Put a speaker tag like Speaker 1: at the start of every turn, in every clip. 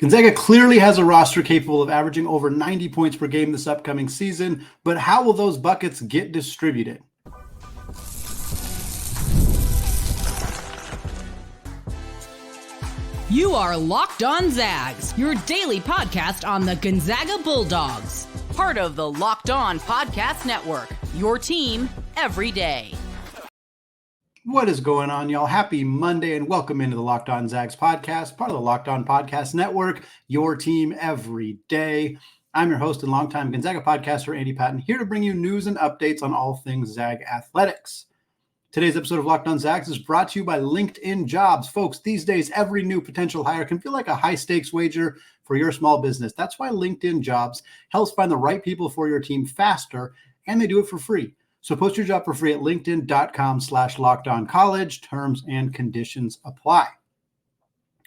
Speaker 1: Gonzaga clearly has a roster capable of averaging over 90 points per game this upcoming season, but how will those buckets get distributed?
Speaker 2: You are Locked On Zags, your daily podcast on the Gonzaga Bulldogs. Part of the Locked On Podcast Network, your team every day.
Speaker 1: What is going on, y'all? Happy Monday and welcome into the Locked On Zags podcast, part of the Locked On Podcast Network, your team every day. I'm your host and longtime Gonzaga podcaster, Andy Patton, here to bring you news and updates on all things Zag athletics. Today's episode of Locked On Zags is brought to you by LinkedIn Jobs. Folks, these days, every new potential hire can feel like a high-stakes wager for your small business. That's why LinkedIn Jobs helps find the right people for your team faster, and they do it for free. So post your job for free at linkedin.com/lockedoncollege. Terms and conditions apply.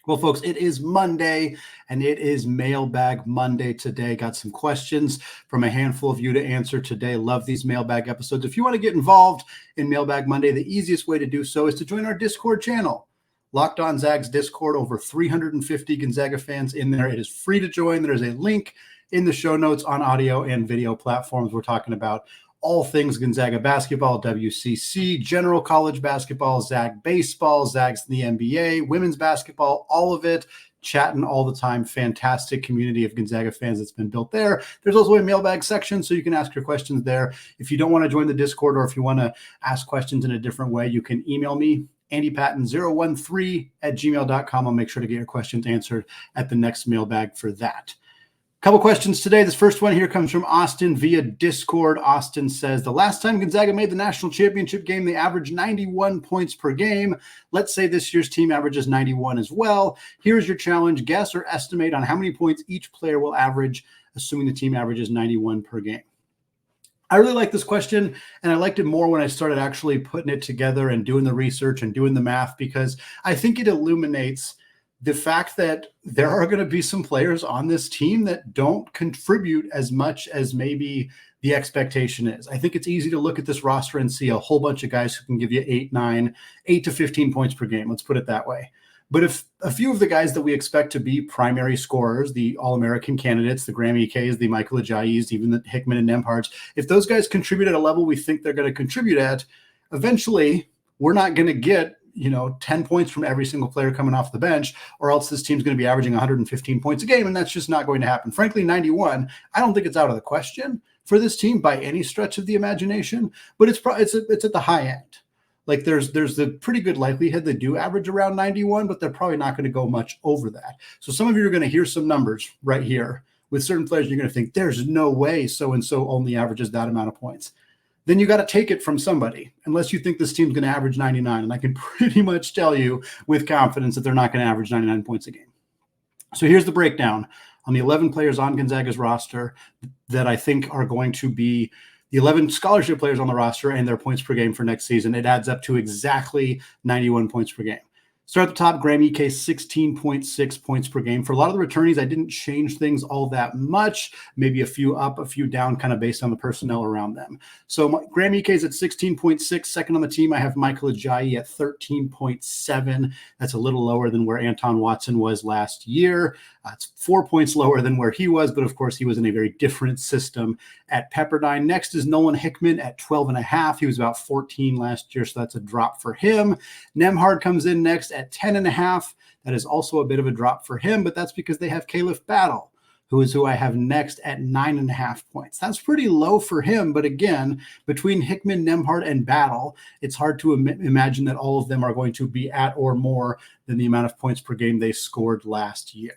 Speaker 1: Well, folks, it is Monday, and it is Mailbag Monday today. Got some questions from a handful of you to answer today. Love these mailbag episodes. If you want to get involved in Mailbag Monday, the easiest way to do so is to join our Discord channel. Locked On Zags Discord, over 350 Gonzaga fans in there. It is free to join. There's a link in the show notes on audio and video platforms. We're talking about all things Gonzaga basketball, WCC, general college basketball, Zag baseball, Zags in the NBA, women's basketball, all of it, chatting all the time. Fantastic community of Gonzaga fans that's been built there. There's also a mailbag section, so you can ask your questions there. If you don't want to join the Discord, or if you want to ask questions in a different way, you can email me, andypatton013@gmail.com. I'll make sure to get your questions answered at the next mailbag for that. Couple questions today. This first one here comes from Austin via Discord. Austin says, the last time Gonzaga made the national championship game, they averaged 91 points per game. Let's say this year's team averages 91 as well. Here's your challenge. Guess or estimate on how many points each player will average, assuming the team averages 91 per game. I really like this question, and I liked it more when I started actually putting it together and doing the research and doing the math, because I think it illuminates the fact that there are going to be some players on this team that don't contribute as much as maybe the expectation is. I think it's easy to look at this roster and see a whole bunch of guys who can give you 8 to 15 points per game. Let's put it that way. But if a few of the guys that we expect to be primary scorers, the All-American candidates, the Graham EKs, the Michael Ajayis, even the Hickman and Nembhards, if those guys contribute at a level we think they're going to contribute at, eventually we're not going to get 10 points from every single player coming off the bench, or else this team's going to be averaging 115 points a game, and that's just not going to happen. Frankly, 91, I don't think it's out of the question for this team by any stretch of the imagination, but it's at the high end. Like there's the pretty good likelihood they do average around 91, but they're probably not going to go much over that. So some of you are going to hear some numbers right here with certain players. You're going to think there's no way so-and-so only averages that amount of points. Then you got to take it from somebody, unless you think this team's going to average 99. And I can pretty much tell you with confidence that they're not going to average 99 points a game. So here's the breakdown on the 11 players on Gonzaga's roster that I think are going to be the 11 scholarship players on the roster and their points per game for next season. It adds up to exactly 91 points per game. Start at the top, Graham EK, 16.6 points per game. For a lot of the returnees, I didn't change things all that much, maybe a few up, a few down, kind of based on the personnel around them. So Graham EK is at 16.6. Second on the team, I have Michael Ajayi at 13.7. That's a little lower than where Anton Watson was last year. It's 4 points lower than where he was, but of course he was in a very different system at Pepperdine. Next is Nolan Hickman at 12.5. He was about 14 last year, so that's a drop for him. Nembhard comes in next at 10.5. That is also a bit of a drop for him, but that's because they have Khalif Battle, who I have next at 9.5 points. That's pretty low for him, but again, between Hickman, Nembhard, and Battle, it's hard to imagine that all of them are going to be at or more than the amount of points per game they scored last year.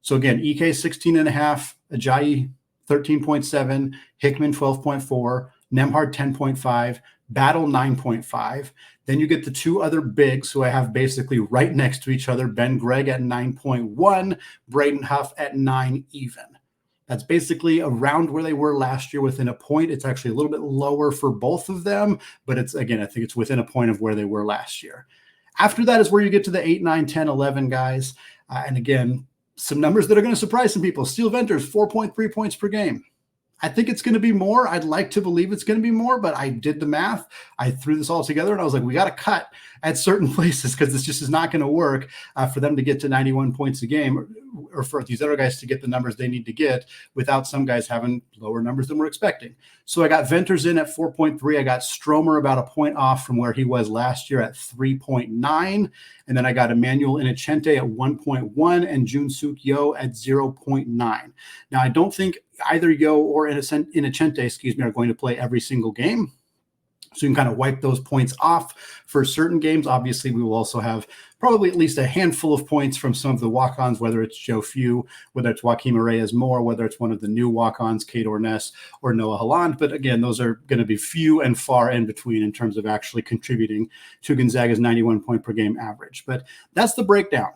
Speaker 1: So again, EK 16.5, Ajayi 13.7, Hickman 12.4, Nembhard 10.5, Battle 9.5. Then you get the two other bigs who I have basically right next to each other, Ben Gregg at 9.1, Braden Huff at 9 even. That's basically around where they were last year, within a point. It's actually a little bit lower for both of them, but it's, again, I think it's within a point of where they were last year. After that is where you get to the 8, 9, 10, 11 guys. And again, some numbers that are going to surprise some people. Steel Venters, 4.3 points per game. I think it's going to be more. I'd like to believe it's going to be more, but I did the math. I threw this all together and I was like, we got to cut at certain places because this just is not going to work for them to get to 91 points a game or for these other guys to get the numbers they need to get without some guys having lower numbers than we're expecting. So I got Venters in at 4.3. I got Stromer about a point off from where he was last year at 3.9. And then I got Emmanuel Inocente at 1.1 and Jun-Suk Yo at 0.9. Now, I don't think either Yo or Inocente, are going to play every single game. So you can kind of wipe those points off for certain games. Obviously, we will also have probably at least a handful of points from some of the walk-ons, whether it's Joe Few, whether it's Joaquim Reyes-Moore, whether it's one of the new walk-ons, Kate Orness or Noah Holland. But again, those are going to be few and far in between in terms of actually contributing to Gonzaga's 91 point per game average. But that's the breakdown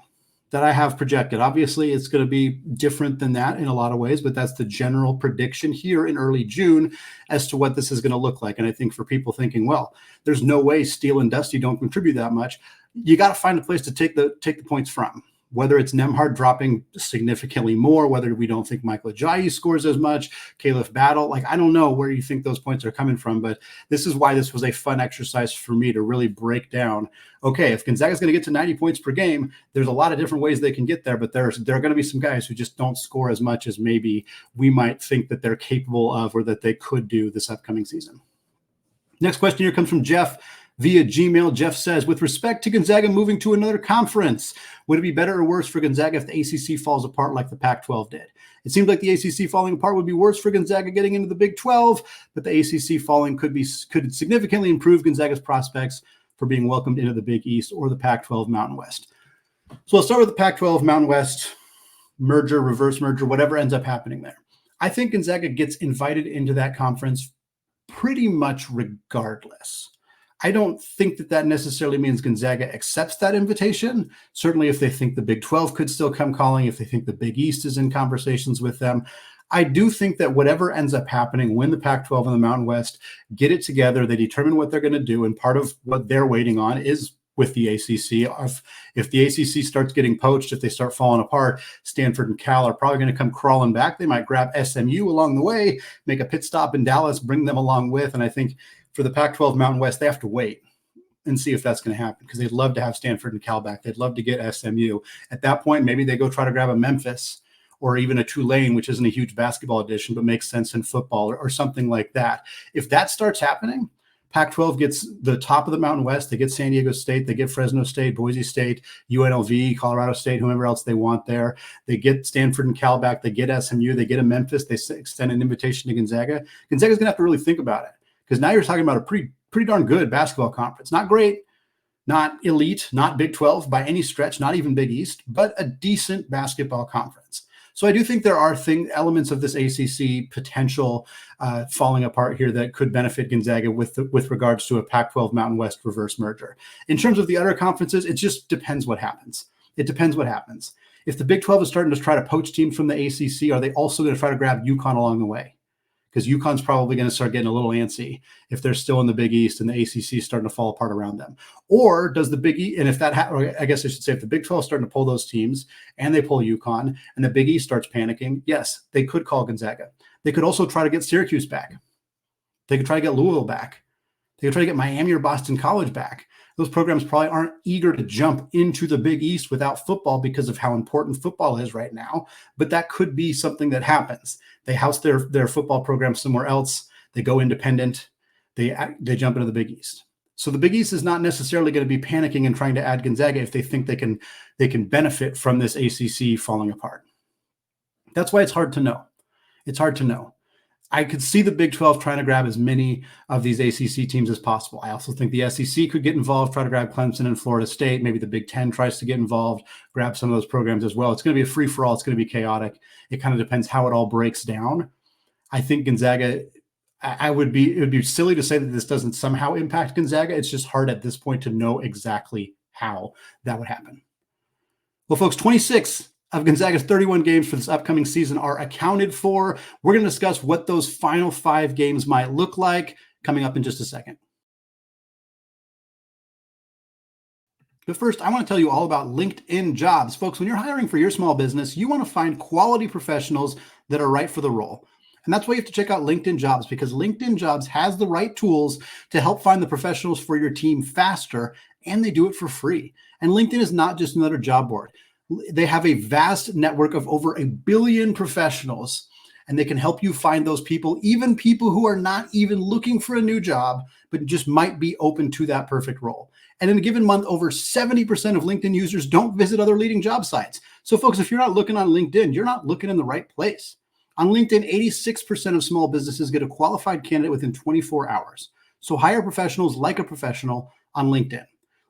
Speaker 1: that I have projected. Obviously, it's going to be different than that in a lot of ways, but that's the general prediction here in early June as to what this is going to look like. And I think for people thinking, well, there's no way Steele and Dusty don't contribute that much, you got to find a place to take the points from. Whether it's Nembhard dropping significantly more, whether we don't think Michael Ajayi scores as much, Khalif Battle, like I don't know where you think those points are coming from, but this is why this was a fun exercise for me to really break down. Okay, if Gonzaga is going to get to 90 points per game, there's a lot of different ways they can get there, but there are going to be some guys who just don't score as much as maybe we might think that they're capable of or that they could do this upcoming season. Next question here comes from Jeff via Gmail. Jeff says, with respect to Gonzaga moving to another conference, would it be better or worse for Gonzaga if the ACC falls apart like the Pac-12 did? It seems like the ACC falling apart would be worse for Gonzaga getting into the Big 12, but the ACC falling could significantly improve Gonzaga's prospects for being welcomed into the Big East or the Pac-12 Mountain West. So I'll start with the Pac-12 Mountain West merger, reverse merger, whatever ends up happening there. I think Gonzaga gets invited into that conference pretty much regardless. I don't think that necessarily means Gonzaga accepts that invitation. Certainly if they think the Big 12 could still come calling, if they think the Big East is in conversations with them. I do think that whatever ends up happening when the Pac-12 and the Mountain West get it together, they determine what they're going to do. And part of what they're waiting on is with the ACC. If the ACC starts getting poached, if they start falling apart, Stanford and Cal are probably going to come crawling back. They might grab SMU along the way, make a pit stop in Dallas, bring them along with. And I think for the Pac-12 Mountain West, they have to wait and see if that's going to happen because they'd love to have Stanford and Cal back. They'd love to get SMU. At that point, maybe they go try to grab a Memphis or even a Tulane, which isn't a huge basketball addition, but makes sense in football or something like that. If that starts happening, Pac-12 gets the top of the Mountain West. They get San Diego State. They get Fresno State, Boise State, UNLV, Colorado State, whoever else they want there. They get Stanford and Cal back. They get SMU. They get a Memphis. They extend an invitation to Gonzaga. Gonzaga's going to have to really think about it because now you're talking about a pretty darn good basketball conference. Not great, not elite, not Big 12 by any stretch, not even Big East, but a decent basketball conference. So I do think there are elements of this ACC potential falling apart here that could benefit Gonzaga with regards to a Pac-12 Mountain West reverse merger. In terms of the other conferences, it just depends what happens. It depends what happens. If the Big 12 is starting to try to poach teams from the ACC, are they also going to try to grab UConn along the way? Because UConn's probably going to start getting a little antsy if they're still in the Big East and the ACC is starting to fall apart around them. Or does the Big East, and if that, I guess I should say, if the Big 12 is starting to pull those teams and they pull UConn and the Big East starts panicking, yes, they could call Gonzaga. They could also try to get Syracuse back. They could try to get Louisville back. They could try to get Miami or Boston College back. Those programs probably aren't eager to jump into the Big East without football because of how important football is right now. But that could be something that happens. They house their football program somewhere else. They go independent. They jump into the Big East. So the Big East is not necessarily going to be panicking and trying to add Gonzaga if they think they can benefit from this ACC falling apart. That's why it's hard to know. It's hard to know. I could see the Big 12 trying to grab as many of these ACC teams as possible. I also think the SEC could get involved, try to grab Clemson and Florida State. Maybe the Big 10 tries to get involved, grab some of those programs as well. It's going to be a free-for-all. It's going to be chaotic. It kind of depends how it all breaks down. I think Gonzaga, it would be silly to say that this doesn't somehow impact Gonzaga. It's just hard at this point to know exactly how that would happen. Well, folks, 26 of Gonzaga's 31 games for this upcoming season are accounted for. We're going to discuss what those final 5 games might look like coming up in just a second. But first, I want to tell you all about LinkedIn Jobs. Folks, when you're hiring for your small business, you want to find quality professionals that are right for the role. And that's why you have to check out LinkedIn Jobs, because LinkedIn Jobs has the right tools to help find the professionals for your team faster, and they do it for free. And LinkedIn is not just another job board. They have a vast network of over 1 billion professionals, and they can help you find those people, even people who are not even looking for a new job, but just might be open to that perfect role. And in a given month, over 70% of LinkedIn users don't visit other leading job sites. So folks, if you're not looking on LinkedIn, you're not looking in the right place. On LinkedIn, 86% of small businesses get a qualified candidate within 24 hours. So hire professionals like a professional on LinkedIn.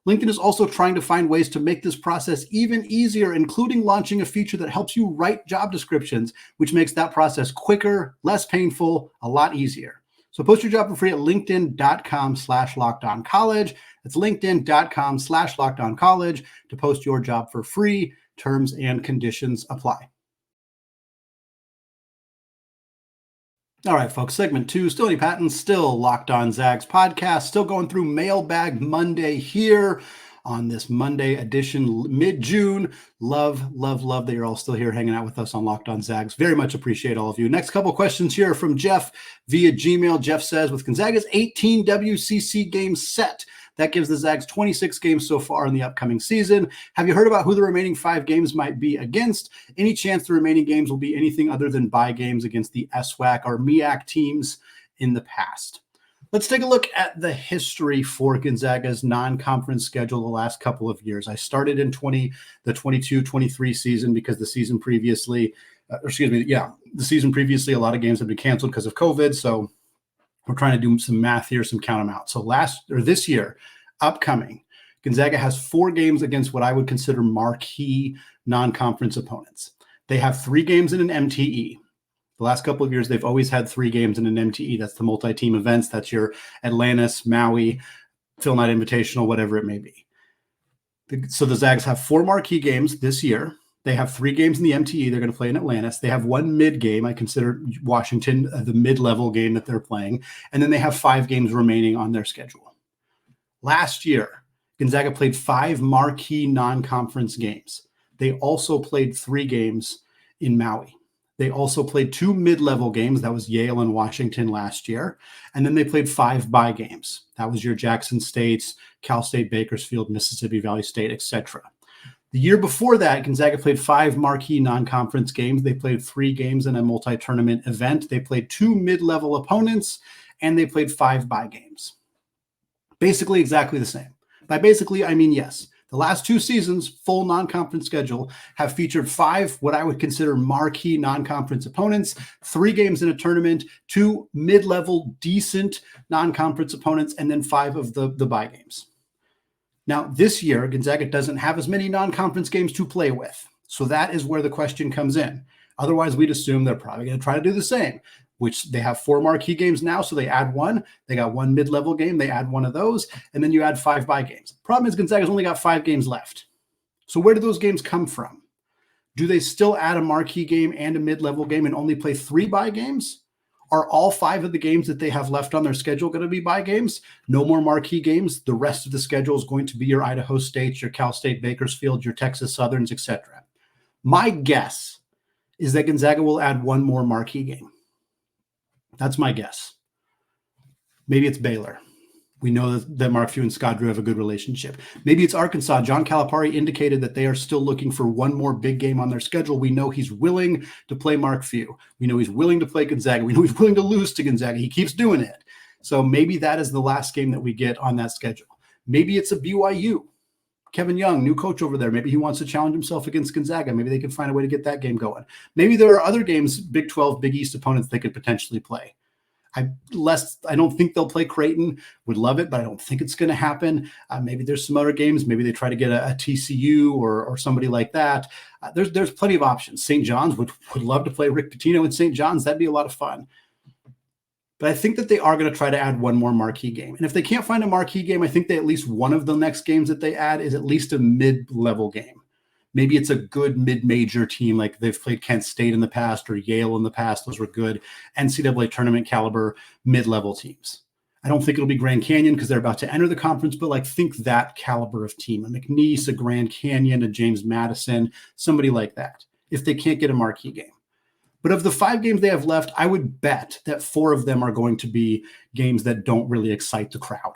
Speaker 1: LinkedIn is also trying to find ways to make this process even easier, including launching a feature that helps you write job descriptions, which makes that process quicker, less painful, a lot easier. So post your job for free at linkedin.com/lockedoncollege. That's linkedin.com/lockedoncollege to post your job for free. Terms and conditions apply. All right, folks, segment 2, still any patents, still Locked On Zags podcast, still going through Mailbag Monday here on this Monday edition, mid-June. Love that you're all still here hanging out with us on Locked On Zags. Very much appreciate all of you. Next couple questions here from Jeff via Gmail. Jeff says, with Gonzaga's 18 WCC games set, that gives the Zags 26 games so far in the upcoming season. Have you heard about who the remaining 5 games might be against? Any chance the remaining games will be anything other than bye games against the SWAC or MEAC teams in the past? Let's take a look at the history for Gonzaga's non-conference schedule the last couple of years. I started in the 22-23 season because the season previously, the season previously, a lot of games have been canceled because of COVID. So we're trying to do some math here, some count them out. So this year, upcoming, Gonzaga has 4 games against what I would consider marquee non-conference opponents. They have 3 games in an MTE. The last couple of years, they've always had 3 games in an MTE. That's the multi-team events. That's your Atlantis, Maui, Phil Knight Invitational, whatever it may be. So the Zags have 4 marquee games this year. They have 3 games in the MTE. They're going to play in Atlantis. They have 1 mid game. I consider Washington the mid-level game that they're playing. And then they have 5 games remaining on their schedule. Last year, Gonzaga played 5 marquee non-conference games. They also played 3 games in Maui. They also played 2 mid-level games. That was Yale and Washington last year. And then they played 5 bye games. That was your Jackson States, Cal State Bakersfield, Mississippi Valley State, etc. The year before that, Gonzaga played 5 marquee non-conference games. They played 3 games in a multi-tournament event. They played 2 mid-level opponents, and they played 5 bye games. Basically exactly the same. By basically, I mean yes. The last 2 seasons, full non-conference schedule, have featured 5 what I would consider marquee non-conference opponents, 3 games in a tournament, 2 mid-level decent non-conference opponents, and then 5 of the bye games. Now, this year, Gonzaga doesn't have as many non-conference games to play with. So that is where the question comes in. Otherwise, we'd assume they're probably going to try to do the same, which they have 4 marquee games now, so they add 1. They got 1 mid-level game. They add 1 of those, and then you add 5 bye games. Problem is Gonzaga's only got 5 games left. So where do those games come from? Do they still add a marquee game and a mid-level game and only play 3 bye games? Are all 5 of the games that they have left on their schedule going to be bye games? No more marquee games. The rest of the schedule is going to be your Idaho States, your Cal State Bakersfield, your Texas Southerns, etc. My guess is that Gonzaga will add 1 more marquee game. That's my guess. Maybe it's Baylor. We know that Mark Few and Scott Drew have a good relationship. Maybe it's Arkansas. John Calipari indicated that they are still looking for 1 more big game on their schedule. We know he's willing to play Mark Few. We know he's willing to play Gonzaga. We know he's willing to lose to Gonzaga. He keeps doing it. So maybe that is the last game that we get on that schedule. Maybe it's a BYU. Kevin Young, new coach over there. Maybe he wants to challenge himself against Gonzaga. Maybe they can find a way to get that game going. Maybe there are other games, Big 12, Big East opponents they could potentially play. I don't think they'll play Creighton. Would love it, but I don't think it's going to happen. Maybe there's some other games. Maybe they try to get a TCU or somebody like that. There's plenty of options. St. John's would love to play Rick Pitino in St. John's. That'd be a lot of fun. But I think that they are going to try to add 1 more marquee game. And if they can't find a marquee game, I think that at least one of the next games that they add is at least a mid-level game. Maybe it's a good mid-major team, like they've played Kent State in the past or Yale in the past. Those were good NCAA tournament caliber mid-level teams. I don't think it'll be Grand Canyon because they're about to enter the conference, but think that caliber of team, a McNeese, a Grand Canyon, a James Madison, somebody like that, if they can't get a marquee game. But of the 5 games they have left, I would bet that 4 of them are going to be games that don't really excite the crowd.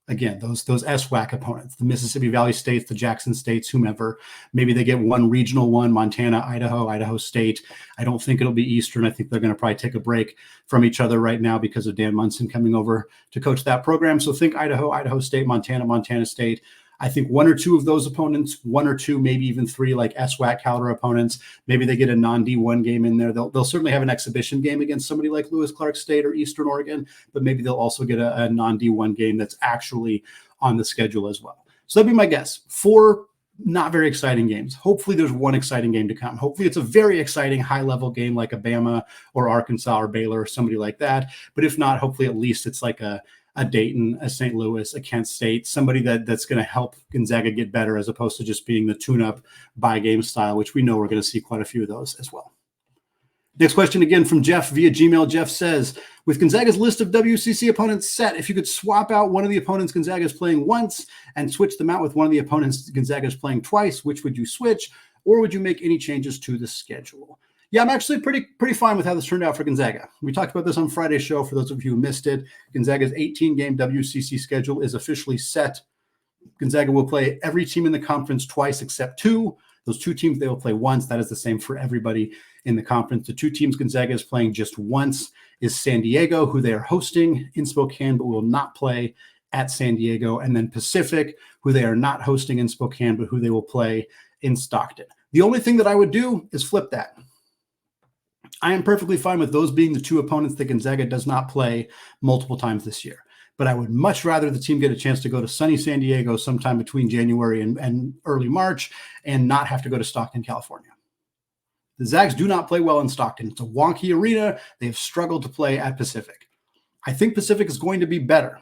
Speaker 1: Again, those SWAC opponents, the Mississippi Valley States, the Jackson States, whomever. Maybe they get one regional one, Montana, Idaho State. I don't think it'll be Eastern. I think they're going to probably take a break from each other right now because of Dan Munson coming over to coach that program. So think Idaho State, Montana State. I think 1 or 2 of those opponents, 1 or 2, maybe even 3 like SWAC caliber opponents. Maybe they get a non-D1 game in there. They'll certainly have an exhibition game against somebody like Lewis Clark State or Eastern Oregon, but maybe they'll also get a non-D1 game that's actually on the schedule as well. So that'd be my guess. 4 not very exciting games. Hopefully there's 1 exciting game to come. Hopefully it's a very exciting high-level game like a Bama or Arkansas or Baylor or somebody like that. But if not, hopefully at least it's like a Dayton, a St. Louis, a Kent State, somebody that's going to help Gonzaga get better as opposed to just being the tune-up by game style, which we know we're going to see quite a few of those as well. Next question again from Jeff via Gmail. Jeff says, with Gonzaga's list of WCC opponents set, if you could swap out one of the opponents Gonzaga is playing once and switch them out with one of the opponents Gonzaga is playing twice, which would you switch, or would you make any changes to the schedule? Yeah, I'm actually pretty fine with how this turned out for Gonzaga. We talked about this on Friday's show. For those of you who missed it, Gonzaga's 18-game WCC schedule is officially set. Gonzaga will play every team in the conference twice except 2. Those 2 teams they will play once. That is the same for everybody in the conference. The 2 teams Gonzaga is playing just once is San Diego, who they are hosting in Spokane, but will not play at San Diego, and then Pacific, who they are not hosting in Spokane, but who they will play in Stockton. The only thing that I would do is flip that. I am perfectly fine with those being the 2 opponents that Gonzaga does not play multiple times this year. But I would much rather the team get a chance to go to sunny San Diego sometime between January and early March and not have to go to Stockton, California. The Zags do not play well in Stockton. It's a wonky arena. They have struggled to play at Pacific. I think Pacific is going to be better.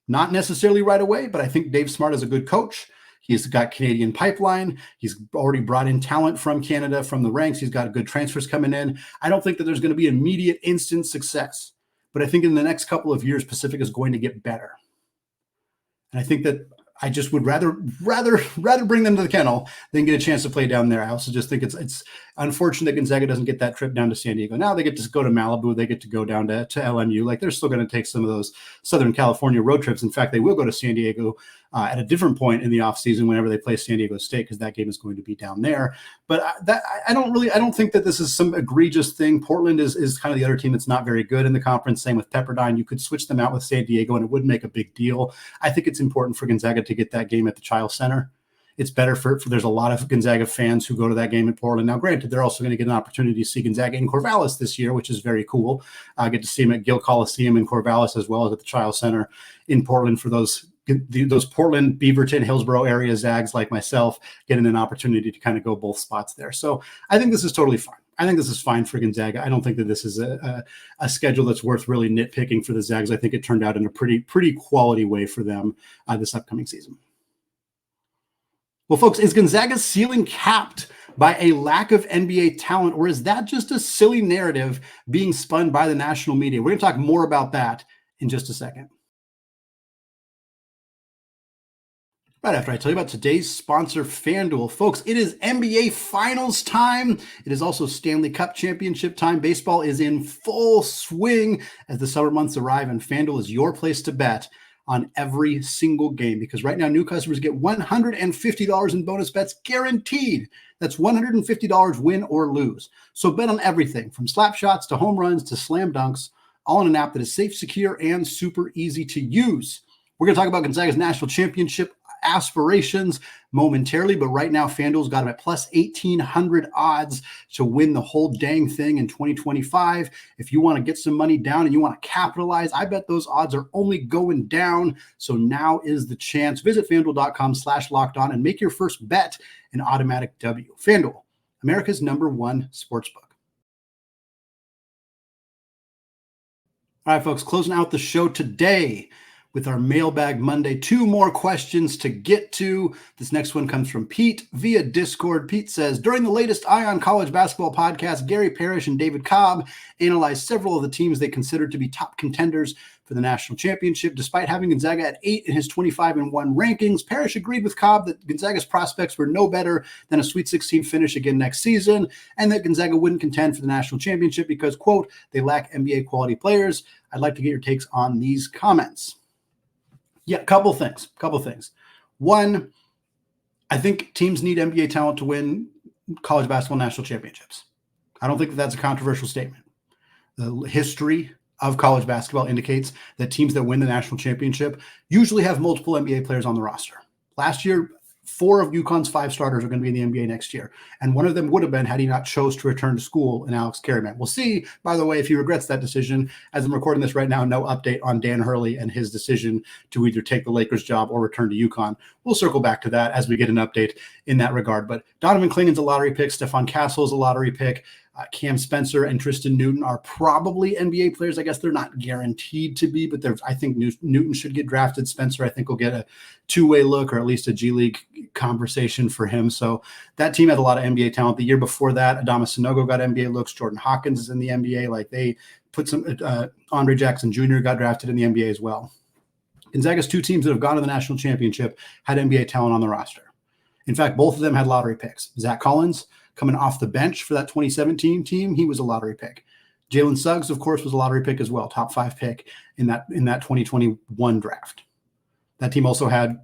Speaker 1: Not necessarily right away, but I think Dave Smart is a good coach. He's got Canadian pipeline. He's already brought in talent from Canada, from the ranks. He's got good transfers coming in. I don't think that there's going to be immediate instant success, but I think in the next couple of years, Pacific is going to get better. And I think that I just would rather bring them to the kennel than get a chance to play down there. I also just think it's unfortunate that Gonzaga doesn't get that trip down to San Diego. Now they get to go to Malibu. They get to go down to LMU. Like they're still going to take some of those Southern California road trips. In fact, they will go to San Diego at a different point in the offseason whenever they play San Diego State, because that game is going to be down there. But I don't think that this is some egregious thing. Portland is kind of the other team that's not very good in the conference. Same with Pepperdine. You could switch them out with San Diego and it wouldn't make a big deal. I think it's important for Gonzaga to get that game at the Chiles Center. It's better for there's a lot of Gonzaga fans who go to that game in Portland. Now, granted, they're also going to get an opportunity to see Gonzaga in Corvallis this year, which is very cool. I get to see them at Gill Coliseum in Corvallis as well as at the Chiles Center in Portland for those Portland, Beaverton, Hillsborough area Zags like myself getting an opportunity to kind of go both spots there. So I think this is totally fine. I think this is fine for Gonzaga. I don't think that this is a schedule that's worth really nitpicking for the Zags. I think it turned out in a pretty quality way for them this upcoming season. Well, folks, is Gonzaga's ceiling capped by a lack of NBA talent, or is that just a silly narrative being spun by the national media? We're going to talk more about that in just a second. Right after I tell you about today's sponsor, FanDuel. Folks, it is NBA Finals time. It is also Stanley Cup Championship time. Baseball is in full swing as the summer months arrive, and FanDuel is your place to bet on every single game, because right now new customers get $150 in bonus bets guaranteed. That's $150 win or lose. So bet on everything from slap shots to home runs to slam dunks, all in an app that is safe, secure, and super easy to use. We're going to talk about Gonzaga's national championship aspirations momentarily, but right now FanDuel's got them at plus 1,800 odds to win the whole dang thing in 2025. If you want to get some money down and you want to capitalize, I bet those odds are only going down. So now is the chance. Visit FanDuel.com/lockedon and make your first bet an automatic W. FanDuel, America's #1 sportsbook. All right, folks, closing out the show today with our Mailbag Monday. 2 more questions to get to. This next one comes from Pete via Discord. Pete says, during the latest Eye on College Basketball podcast, Gary Parrish and David Cobb analyzed several of the teams they considered to be top contenders for the national championship. Despite having Gonzaga at 8 in his 25-1 rankings, Parrish agreed with Cobb that Gonzaga's prospects were no better than a Sweet 16 finish again next season, and that Gonzaga wouldn't contend for the national championship because, quote, they lack NBA quality players. I'd like to get your takes on these comments. Yeah, couple things. One, I think teams need NBA talent to win college basketball national championships. I don't think that's a controversial statement. The history of college basketball indicates that teams that win the national championship usually have multiple NBA players on the roster. Last year, 4 of UConn's 5 starters are going to be in the NBA next year. And one of them would have been had he not chose to return to school in Alex Careyman. We'll see, by the way, if he regrets that decision. As I'm recording this right now, no update on Dan Hurley and his decision to either take the Lakers job or return to UConn. We'll circle back to that as we get an update in that regard. But Donovan Clingan's a lottery pick. Stephon Castle is a lottery pick. Cam Spencer and Tristan Newton are probably NBA players. I guess they're not guaranteed to be, but I think Newton should get drafted. Spencer, I think, will get a two-way look or at least a G League conversation for him. So that team had a lot of NBA talent. The year before that, Adama Sanogo got NBA looks. Jordan Hawkins is in the NBA. Like they put some Andre Jackson Jr. got drafted in the NBA as well. Gonzaga's 2 teams that have gone to the national championship had NBA talent on the roster. In fact, both of them had lottery picks. Zach Collins, coming off the bench for that 2017 team, he was a lottery pick. Jalen Suggs, of course, was a lottery pick as well, top 5 pick in that 2021 draft. That team also had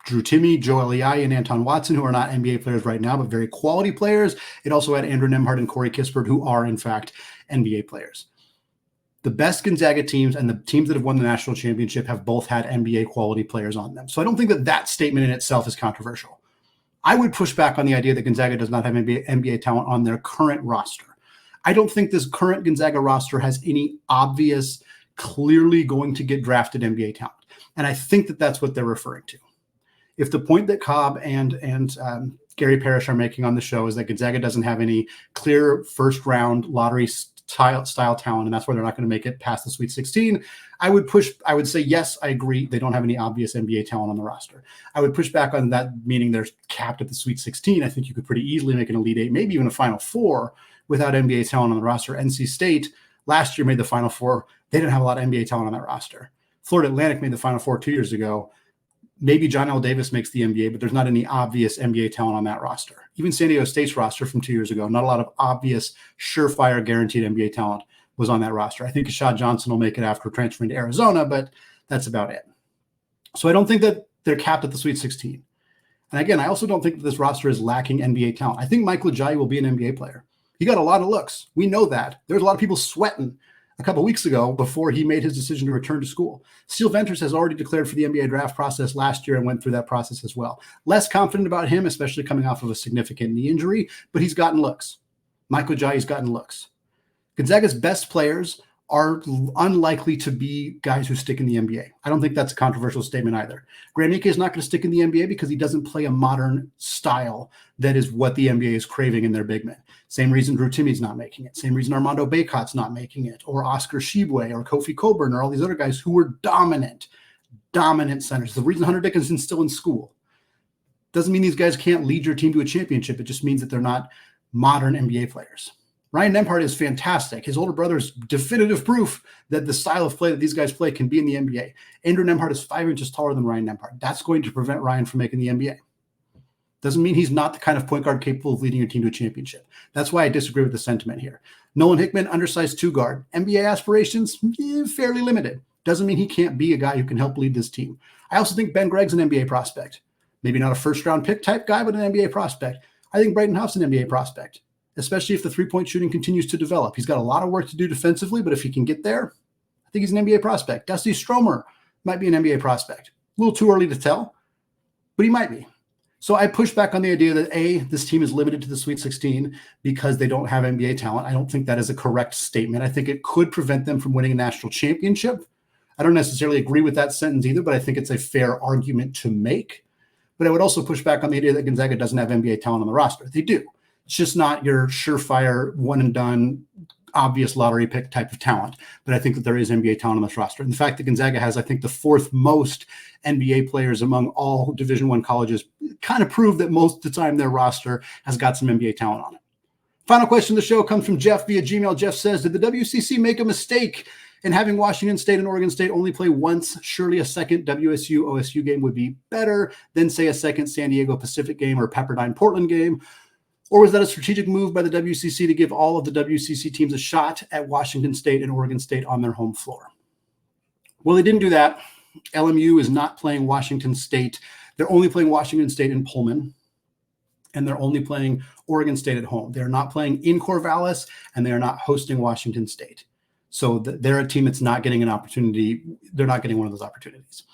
Speaker 1: Drew Timme, Joel Ajayi, and Anton Watson, who are not NBA players right now, but very quality players. It also had Andrew Nembhard and Corey Kispert, who are, in fact, NBA players. The best Gonzaga teams and the teams that have won the national championship have both had NBA quality players on them. So I don't think that statement in itself is controversial. I would push back on the idea that Gonzaga does not have NBA talent on their current roster. I don't think this current Gonzaga roster has any obvious, clearly going to get drafted NBA talent. And I think that that's what they're referring to. If the point that Cobb and Gary Parrish are making on the show is that Gonzaga doesn't have any clear first-round lottery style talent, and that's why they're not going to make it past the Sweet 16, I would say, yes, I agree. They don't have any obvious NBA talent on the roster. I would push back on that, meaning they're capped at the Sweet 16. I think you could pretty easily make an Elite 8, maybe even a Final 4 without NBA talent on the roster. NC State last year made the Final 4. They didn't have a lot of NBA talent on that roster. Florida Atlantic made the Final 4 2 years ago. Maybe John L. Davis makes the NBA, but there's not any obvious NBA talent on that roster. Even San Diego State's roster from 2 years ago, not a lot of obvious, surefire, guaranteed NBA talent was on that roster. I think Ashad Johnson will make it after transferring to Arizona, but that's about it. So I don't think that they're capped at the Sweet 16. And again, I also don't think that this roster is lacking NBA talent. I think Michael Ajayi will be an NBA player. He got a lot of looks. We know that. There's a lot of people sweating a couple of weeks ago before he made his decision to return to school. Steele Venters has already declared for the NBA draft process last year and went through that process as well. Less confident about him, especially coming off of a significant knee injury, but he's gotten looks. Michael Ajayi's gotten looks. Gonzaga's best players are unlikely to be guys who stick in the NBA. I don't think that's a controversial statement either. Graham Ike is not going to stick in the NBA because he doesn't play a modern style that is what the NBA is craving in their big men. Same reason Drew Timme's not making it. Same reason Armando Bacot's not making it, or Oscar Tshiebwe, or Kofi Coburn, or all these other guys who were dominant centers. The reason Hunter Dickinson's still in school doesn't mean these guys can't lead your team to a championship. It just means that they're not modern NBA players. Ryan Nembhard is fantastic. His older brother is definitive proof that the style of play that these guys play can be in the NBA. Andrew Nembhard is 5 inches taller than Ryan Nembhard. That's going to prevent Ryan from making the NBA. Doesn't mean he's not the kind of point guard capable of leading your team to a championship. That's why I disagree with the sentiment here. Nolan Hickman, undersized 2 guard. NBA aspirations, fairly limited. Doesn't mean he can't be a guy who can help lead this team. I also think Ben Gregg's an NBA prospect. Maybe not a first-round pick type guy, but an NBA prospect. I think Brighton Huff's an NBA prospect, especially if the three-point shooting continues to develop. He's got a lot of work to do defensively, but if he can get there, I think he's an NBA prospect. Dusty Stromer might be an NBA prospect. A little too early to tell, but he might be. So I push back on the idea that, A, this team is limited to the Sweet 16 because they don't have NBA talent. I don't think that is a correct statement. I think it could prevent them from winning a national championship. I don't necessarily agree with that sentence either, but I think it's a fair argument to make. But I would also push back on the idea that Gonzaga doesn't have NBA talent on the roster. They do. It's just not your surefire, one-and-done, obvious lottery pick type of talent. But I think that there is NBA talent on this roster. And the fact that Gonzaga has, I think, the 4th most NBA players among all Division I colleges kind of prove that most of the time their roster has got some NBA talent on it. Final question of the show comes from Jeff via Gmail. Jeff says, did the WCC make a mistake And having Washington State and Oregon State only play once, surely a second WSU-OSU game would be better than, say, a second San Diego Pacific game or Pepperdine-Portland game. Or was that a strategic move by the WCC to give all of the WCC teams a shot at Washington State and Oregon State on their home floor? Well, they didn't do that. LMU is not playing Washington State. They're only playing Washington State in Pullman, and they're only playing Oregon State at home. They're not playing in Corvallis, and they are not hosting Washington State. So they're a team that's not getting an opportunity. They're not getting one of those opportunities.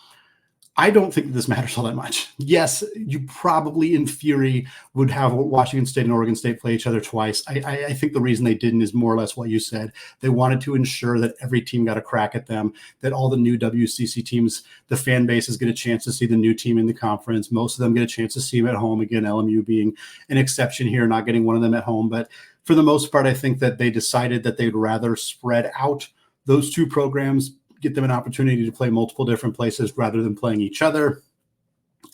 Speaker 1: I don't think that this matters all that much. Yes, you probably in theory would have Washington State and Oregon State play each other twice. I think the reason they didn't is more or less what you said. They wanted to ensure that every team got a crack at them, that all the new WCC teams, the fan bases get a chance to see the new team in the conference. Most of them get a chance to see them at home. Again, LMU being an exception here, not getting one of them at home. But for the most part, I think that they decided that they'd rather spread out those two programs, get them an opportunity to play multiple different places rather than playing each other.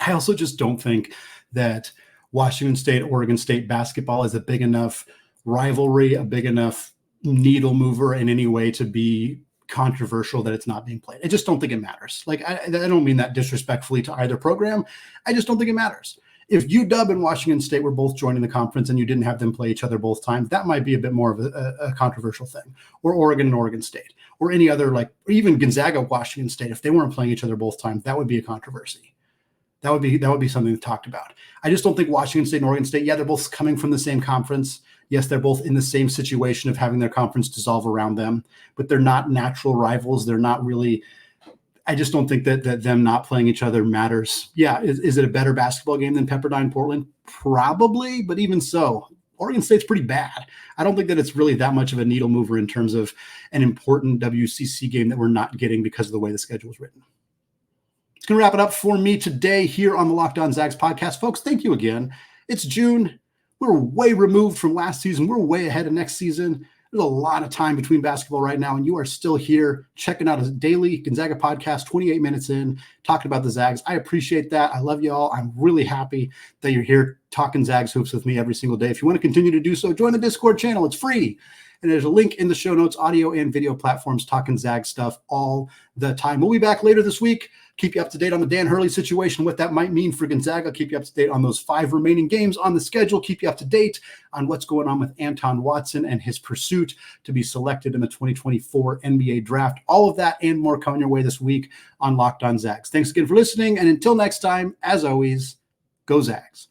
Speaker 1: I also just don't think that Washington State, Oregon State basketball is a big enough rivalry, a big enough needle mover in any way to be controversial that it's not being played. I just don't think it matters. Like, I don't mean that disrespectfully to either program. I just don't think it matters. If UW and Washington State were both joining the conference and you didn't have them play each other both times, that might be a bit more of a controversial thing. Or Oregon and Oregon State, or any other, like, or even Gonzaga, Washington State. If they weren't playing each other both times, that would be a controversy. That would be something to talk about. I just don't think Washington State and Oregon State, yeah, they're both coming from the same conference. Yes, they're both in the same situation of having their conference dissolve around them, but they're not natural rivals. They're not really. I just don't think that them not playing each other matters. Yeah, is it a better basketball game than Pepperdine Portland? Probably, but even so, Oregon State's pretty bad. I don't think that it's really that much of a needle mover in terms of an important WCC game that we're not getting because of the way the schedule is written. It's going to wrap it up for me today here on the Locked On Zags podcast. Folks, thank you again. It's June. We're way removed from last season. We're way ahead of next season. There's a lot of time between basketball right now, and you are still here checking out a daily Gonzaga podcast, 28 minutes in, talking about the Zags. I appreciate that. I love you all. I'm really happy that you're here talking Zags hoops with me every single day. If you want to continue to do so, join the Discord channel. It's free. And there's a link in the show notes, audio and video platforms, talking Zags stuff all the time. We'll be back later this week. Keep you up to date on the Dan Hurley situation, what that might mean for Gonzaga. Keep you up to date on those 5 remaining games on the schedule. Keep you up to date on what's going on with Anton Watson and his pursuit to be selected in the 2024 NBA draft. All of that and more coming your way this week on Locked On Zags. Thanks again for listening. And until next time, as always, go Zags.